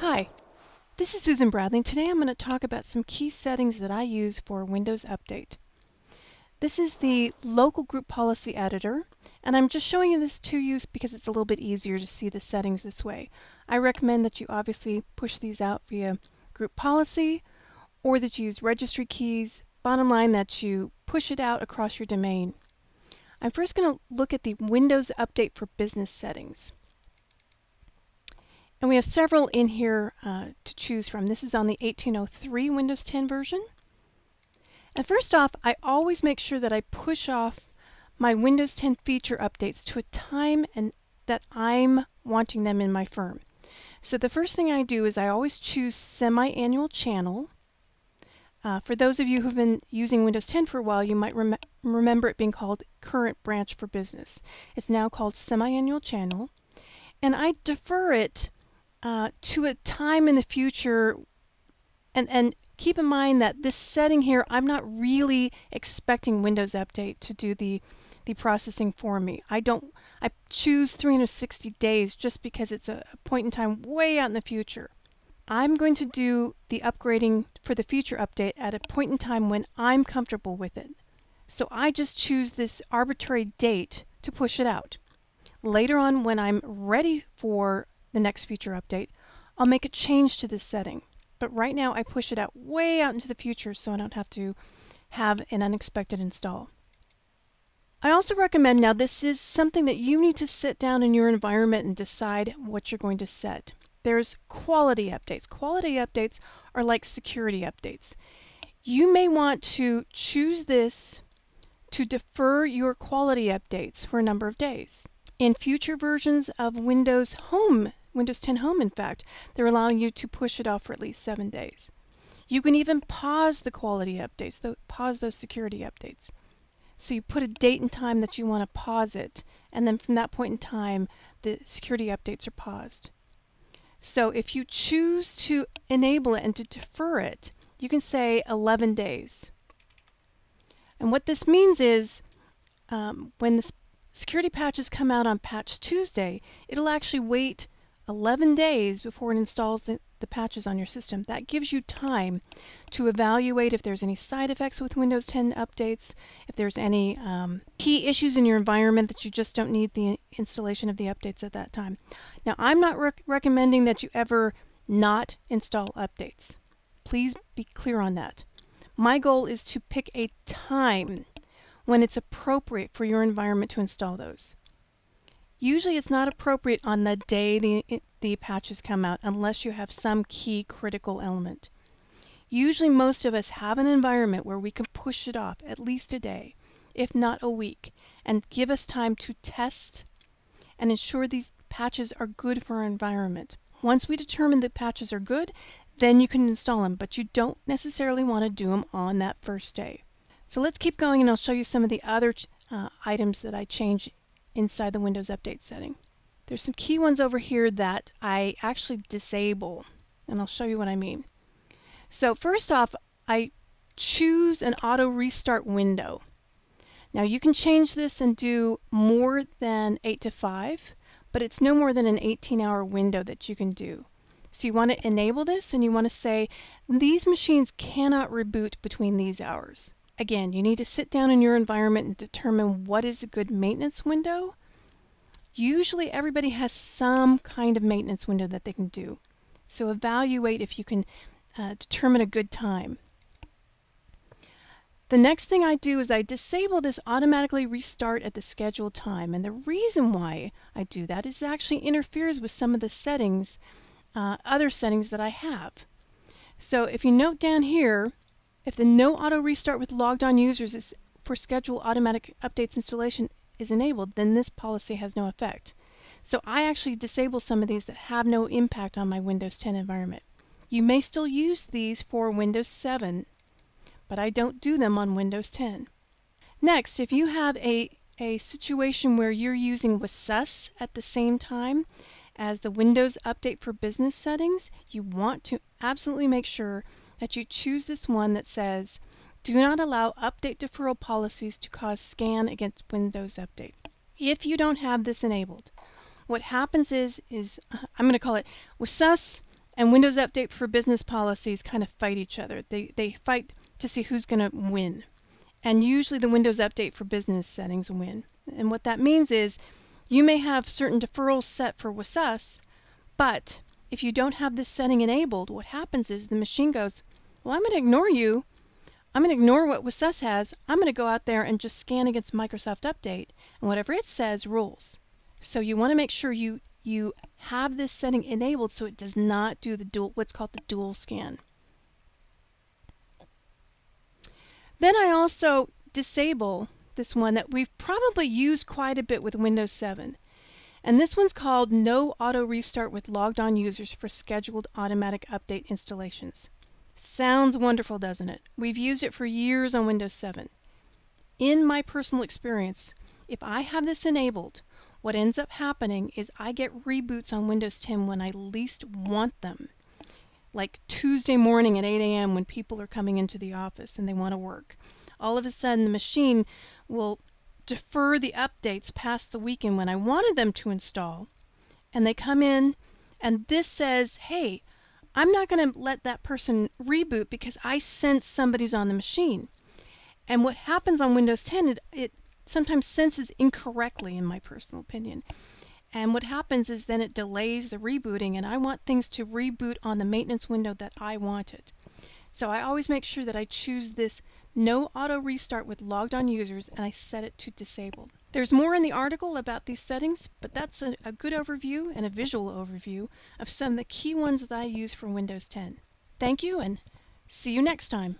Hi, this is Susan Bradley. Today I'm going to talk about some key settings that I use for Windows Update. This is the local group policy editor, and I'm just showing you this to you because it's a little bit easier to see the settings this way. I recommend that you obviously push these out via group policy or that you use registry keys. Bottom line, that you push it out across your domain. I'm first going to look at the Windows Update for Business settings. And we have several in here to choose from. This is on the 1803 Windows 10 version. And first off, I always make sure that I push off my Windows 10 feature updates to a time that I'm wanting them in my firm. So the first thing I do is I always choose semi-annual channel. For those of you who've been using Windows 10 for a while, you might remember it being called Current Branch for Business. It's now called semi-annual channel. And I defer it to a time in the future, and keep in mind that this setting here, I'm not really expecting Windows Update to do the processing for me. I choose 360 days just because it's a point in time way out in the future. I'm going to do the upgrading for the feature update at a point in time when I'm comfortable with it. So I just choose this arbitrary date to push it out. Later on, when I'm ready for the next feature update, I'll make a change to this setting. But right now I push it out way out into the future so I don't have to have an unexpected install. I also recommend, now this is something that you need to sit down in your environment and decide what you're going to set. There's quality updates. Quality updates are like security updates. You may want to choose this to defer your quality updates for a number of days. In future versions of Windows 10 Home, in fact, they're allowing you to push it off for at least 7 days. You can even pause the quality updates, pause those security updates. So you put a date and time that you want to pause it, and then from that point in time, the security updates are paused. So if you choose to enable it and to defer it, you can say 11 days. And what this means is when the security patches come out on Patch Tuesday, it'll actually wait 11 days before it installs the patches on your system. That gives you time to evaluate if there's any side effects with Windows 10 updates, if there's any key issues in your environment that you just don't need the installation of the updates at that time. Now, I'm not recommending that you ever not install updates. Please be clear on that. My goal is to pick a time when it's appropriate for your environment to install those. Usually it's not appropriate on the day the patches come out unless you have some key critical element. Usually most of us have an environment where we can push it off at least a day, if not a week, and give us time to test and ensure these patches are good for our environment. Once we determine that patches are good, then you can install them, but you don't necessarily want to do them on that first day. So let's keep going, and I'll show you some of the other items that I change inside the Windows Update setting. There's some key ones over here that I actually disable, and I'll show you what I mean. So first off, I choose an auto restart window. Now you can change this and do more than 8 to 5, but it's no more than an 18-hour window that you can do. So you want to enable this, and you want to say these machines cannot reboot between these hours. Again, you need to sit down in your environment and determine what is a good maintenance window. Usually everybody has some kind of maintenance window that they can do. So evaluate if you can determine a good time. The next thing I do is I disable this automatically restart at the scheduled time. And the reason why I do that is it actually interferes with some of the settings, other settings that I have. So if you note down here, if the no auto restart with logged on users for scheduled automatic updates installation is enabled, then this policy has no effect. So I actually disable some of these that have no impact on my Windows 10 environment. You may still use these for Windows 7, but I don't do them on Windows 10. Next, if you have a situation where you're using WSUS at the same time as the Windows Update for Business settings, you want to absolutely make sure that you choose this one that says, do not allow update deferral policies to cause scan against Windows Update. If you don't have this enabled, what happens is I'm going to call it WSUS and Windows Update for Business policies kind of fight each other. They fight to see who's going to win. And usually the Windows Update for Business settings win. And what that means is you may have certain deferrals set for WSUS, but if you don't have this setting enabled, what happens is the machine goes, well, I'm going to ignore you. I'm going to ignore what WSUS has. I'm going to go out there and just scan against Microsoft Update, and whatever it says rules. So you want to make sure you have this setting enabled so it does not do the what's called the dual scan. Then I also disable this one that we've probably used quite a bit with Windows 7. And this one's called No Auto Restart with Logged On Users for Scheduled Automatic Update Installations. Sounds wonderful, doesn't it? We've used it for years on Windows 7. In my personal experience, if I have this enabled, what ends up happening is I get reboots on Windows 10 when I least want them. Like Tuesday morning at 8 a.m. when people are coming into the office and they want to work. All of a sudden the machine will defer the updates past the weekend when I wanted them to install, and they come in and this says, hey, I'm not going to let that person reboot because I sense somebody's on the machine. And what happens on Windows 10, it sometimes senses incorrectly, in my personal opinion. And what happens is then it delays the rebooting, and I want things to reboot on the maintenance window that I wanted. So I always make sure that I choose this No Auto Restart with Logged On Users, and I set it to Disabled. There's more in the article about these settings, but that's a good overview and a visual overview of some of the key ones that I use for Windows 10. Thank you, and see you next time.